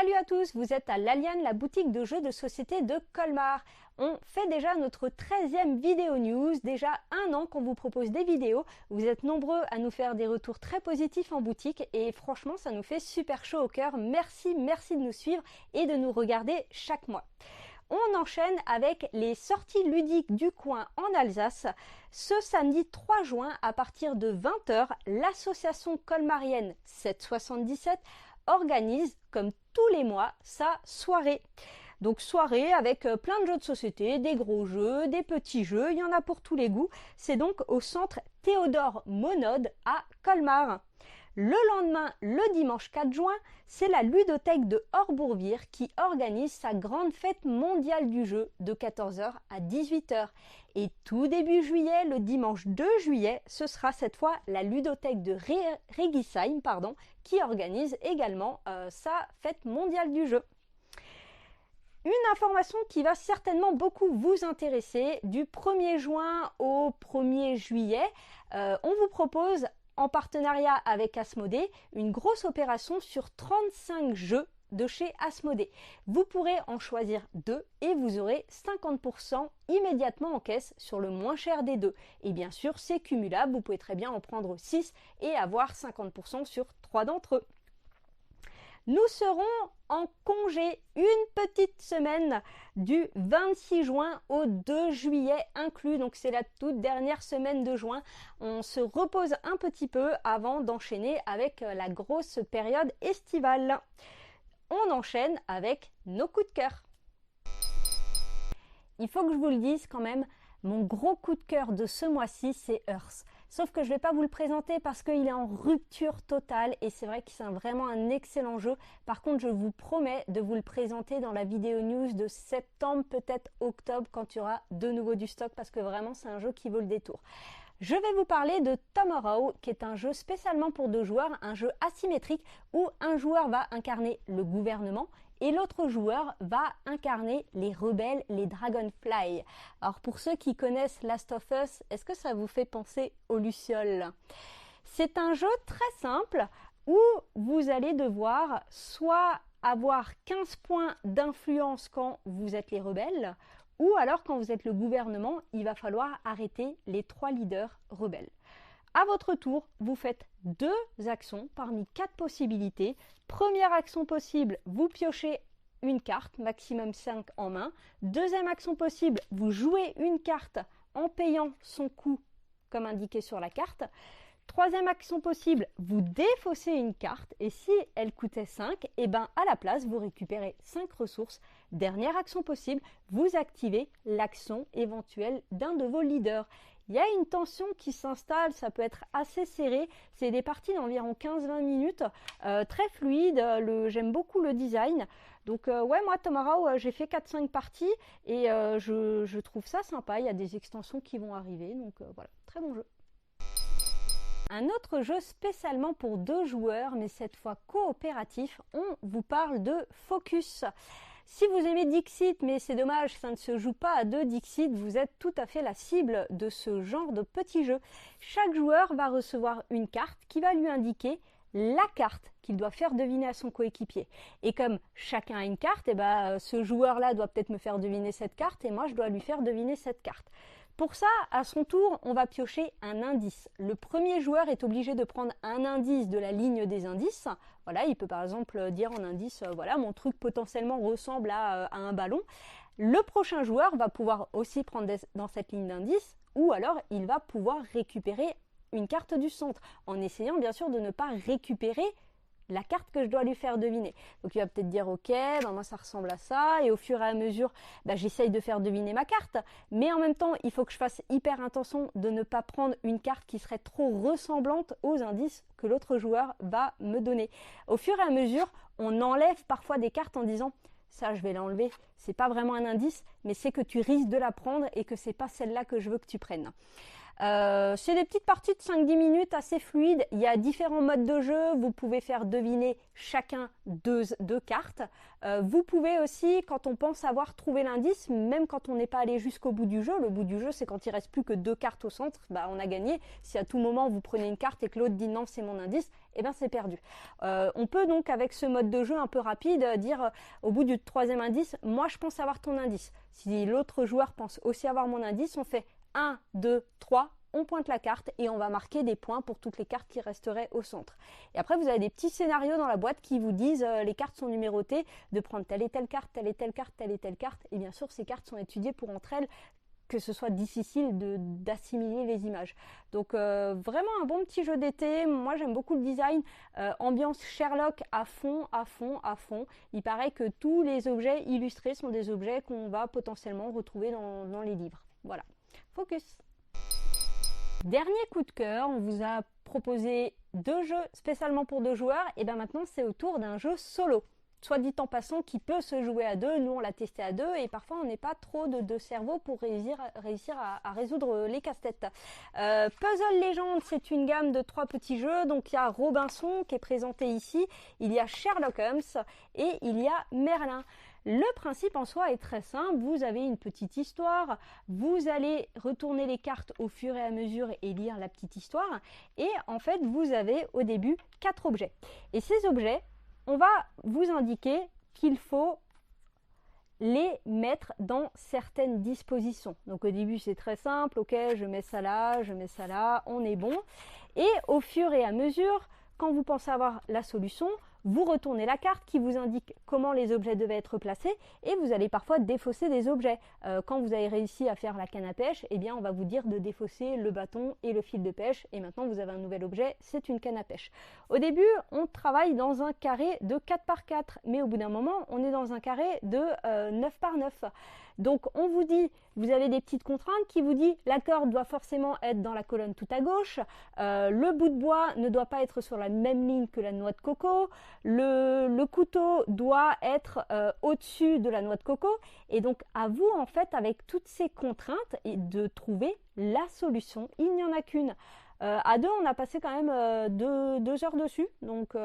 Salut à tous, vous êtes à l'Alliane, la boutique de jeux de société de Colmar. On fait déjà notre 13e vidéo news, déjà 1 an qu'on vous propose des vidéos. Vous êtes nombreux à nous faire des retours très positifs en boutique et franchement ça nous fait super chaud au cœur. Merci de nous suivre et de nous regarder chaque mois. On enchaîne avec les sorties ludiques du coin en Alsace. Ce samedi 3 juin à partir de 20 h, l'association colmarienne 777 organise, comme tous les mois, sa soirée. Donc soirée avec plein de jeux de société, des gros jeux, des petits jeux, il y en a pour tous les goûts. C'est donc au centre Théodore Monod à Colmar. Le lendemain, le dimanche 4 juin, c'est la ludothèque de Horbourvire qui organise sa grande fête mondiale du jeu de 14 h à 18 h. Et tout début juillet, le dimanche 2 juillet, ce sera cette fois la ludothèque de Régisheim qui organise également sa fête mondiale du jeu. Une information qui va certainement beaucoup vous intéresser, du 1er juin au 1er juillet, on vous propose en partenariat avec Asmodée une grosse opération sur 35 jeux de chez Asmodée. Vous pourrez en choisir 2 et vous aurez 50% immédiatement en caisse sur le moins cher des 2. Et bien sûr, c'est cumulable, vous pouvez très bien en prendre 6 et avoir 50% sur 3 d'entre eux. Nous serons en congé une petite semaine du 26 juin au 2 juillet inclus, donc c'est la toute dernière semaine de juin. On se repose un petit peu avant d'enchaîner avec la grosse période estivale. On enchaîne avec nos coups de cœur. Il faut que je vous le dise quand même, mon gros coup de cœur de ce mois-ci, c'est Hearth. Sauf que je ne vais pas vous le présenter parce qu'il est en rupture totale et c'est vrai que c'est vraiment un excellent jeu. Par contre, je vous promets de vous le présenter dans la vidéo news de septembre, peut-être octobre, quand il y aura de nouveau du stock parce que vraiment c'est un jeu qui vaut le détour. Je vais vous parler de Tomorrow, qui est un jeu spécialement pour 2 joueurs, un jeu asymétrique où un joueur va incarner le gouvernement et l'autre joueur va incarner les rebelles, les Dragonfly. Alors pour ceux qui connaissent Last of Us, est-ce que ça vous fait penser aux Lucioles? C'est un jeu très simple où vous allez devoir soit avoir 15 points d'influence quand vous êtes les rebelles, ou alors quand vous êtes le gouvernement, il va falloir arrêter les 3 leaders rebelles. À votre tour, vous faites 2 actions parmi 4 possibilités. Première action possible, vous piochez une carte, maximum 5 en main. Deuxième action possible, vous jouez une carte en payant son coût comme indiqué sur la carte. Troisième action possible, vous défaussez une carte et si elle coûtait 5, et ben à la place, vous récupérez 5 ressources. Dernière action possible, vous activez l'action éventuelle d'un de vos leaders. Il y a une tension qui s'installe, ça peut être assez serré. C'est des parties d'environ 15-20 minutes, très fluide. J'aime beaucoup le design. Donc ouais, moi Tomorrow, j'ai fait 4-5 parties et je trouve ça sympa. Il y a des extensions qui vont arriver, donc voilà, très bon jeu. Un autre jeu spécialement pour 2 joueurs, mais cette fois coopératif, on vous parle de Focus. Si vous aimez Dixit, mais c'est dommage, ça ne se joue pas à 2 Dixit, vous êtes tout à fait la cible de ce genre de petit jeu. Chaque joueur va recevoir une carte qui va lui indiquer la carte qu'il doit faire deviner à son coéquipier. Et comme chacun a une carte, et ben, ce joueur-là doit peut-être me faire deviner cette carte et moi je dois lui faire deviner cette carte. Pour ça, à son tour, on va piocher un indice. Le premier joueur est obligé de prendre un indice de la ligne des indices. Voilà, il peut par exemple dire en indice, voilà, mon truc potentiellement ressemble à un ballon. Le prochain joueur va pouvoir aussi prendre dans cette ligne d'indice, ou alors il va pouvoir récupérer une carte du centre, en essayant bien sûr de ne pas récupérer la carte que je dois lui faire deviner. Donc il va peut-être dire ok, ben moi ça ressemble à ça, et au fur et à mesure, j'essaye de faire deviner ma carte, mais en même temps il faut que je fasse hyper attention de ne pas prendre une carte qui serait trop ressemblante aux indices que l'autre joueur va me donner. Au fur et à mesure, on enlève parfois des cartes en disant ça je vais l'enlever, c'est pas vraiment un indice, mais c'est que tu risques de la prendre et que c'est pas celle-là que je veux que tu prennes. C'est des petites parties de 5-10 minutes assez fluides. Il y a différents modes de jeu. Vous pouvez faire deviner chacun deux cartes. Vous pouvez aussi, quand on pense avoir trouvé l'indice, même quand on n'est pas allé jusqu'au bout du jeu, le bout du jeu c'est quand il reste plus que 2 cartes au centre, bah, on a gagné. Si à tout moment vous prenez une carte et que l'autre dit non c'est mon indice, eh ben c'est perdu. On peut donc avec ce mode de jeu un peu rapide dire au bout du 3e indice, moi je pense avoir ton indice. Si l'autre joueur pense aussi avoir mon indice, on fait 1, 2, 3, on pointe la carte et on va marquer des points pour toutes les cartes qui resteraient au centre. Et après, vous avez des petits scénarios dans la boîte qui vous disent les cartes sont numérotées, de prendre telle et telle carte, telle et telle carte, telle et telle carte. Et bien sûr, ces cartes sont étudiées pour entre elles, que ce soit difficile d'assimiler les images. Donc vraiment un bon petit jeu d'été. Moi j'aime beaucoup le design, ambiance Sherlock à fond, à fond, à fond. Il paraît que tous les objets illustrés sont des objets qu'on va potentiellement retrouver dans les livres. Voilà, focus. Dernier coup de cœur, on vous a proposé 2 jeux spécialement pour 2 joueurs, et bien maintenant c'est au tour d'un jeu solo. Soit dit en passant, qui peut se jouer à 2, nous on l'a testé à 2 et parfois on n'est pas trop de cerveau pour réussir à résoudre les casse-têtes. Puzzle Legend, c'est une gamme de 3 petits jeux, donc il y a Robinson qui est présenté ici, il y a Sherlock Holmes et il y a Merlin. Le principe en soi est très simple, vous avez une petite histoire, vous allez retourner les cartes au fur et à mesure et lire la petite histoire, et en fait vous avez au début 4 objets. Et ces objets, on va vous indiquer qu'il faut les mettre dans certaines dispositions. Donc au début c'est très simple, ok, je mets ça là, on est bon. Et au fur et à mesure, quand vous pensez avoir la solution, vous retournez la carte qui vous indique comment les objets devaient être placés et vous allez parfois défausser des objets. Quand vous avez réussi à faire la canne à pêche, eh bien on va vous dire de défausser le bâton et le fil de pêche et maintenant vous avez un nouvel objet, c'est une canne à pêche. Au début, on travaille dans un carré de 4 par 4, mais au bout d'un moment, on est dans un carré de 9 par 9. Donc on vous dit, vous avez des petites contraintes qui vous dit la corde doit forcément être dans la colonne tout à gauche, le bout de bois ne doit pas être sur la même ligne que la noix de coco, le couteau doit être au-dessus de la noix de coco, et donc à vous en fait avec toutes ces contraintes et de trouver la solution. Il n'y en a qu'une. À 2 on a passé quand même 2 heures dessus, donc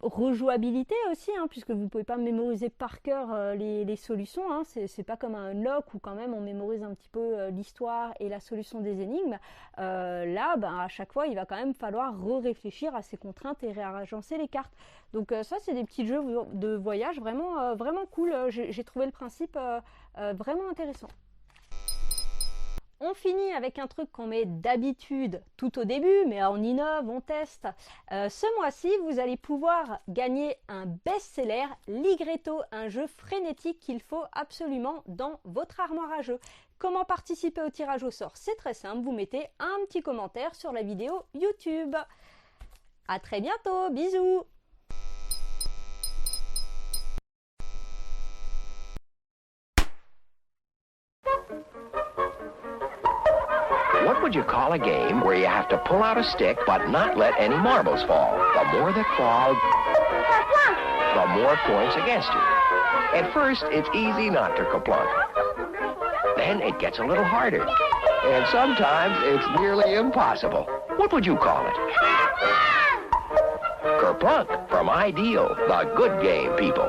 rejouabilité aussi, hein, puisque vous ne pouvez pas mémoriser par cœur les solutions, hein, c'est pas comme un unlock où quand même on mémorise un petit peu l'histoire et la solution des énigmes. Là, ben, à chaque fois, il va quand même falloir réfléchir à ces contraintes et réagencer les cartes. Donc ça, c'est des petits jeux de voyage vraiment, vraiment cool. J'ai trouvé le principe vraiment intéressant. On finit avec un truc qu'on met d'habitude tout au début, mais on innove, on teste. Ce mois-ci, vous allez pouvoir gagner un best-seller, Ligretto, un jeu frénétique qu'il faut absolument dans votre armoire à jeux. Comment participer au tirage au sort? C'est très simple, vous mettez un petit commentaire sur la vidéo YouTube. À très bientôt, bisous! What would you call a game where you have to pull out a stick but not let any marbles fall? The more that fall, the more points against you. At first, it's easy not to kerplunk. Then it gets a little harder. And sometimes it's nearly impossible. What would you call it? Kerplunk from Ideal, the good game people.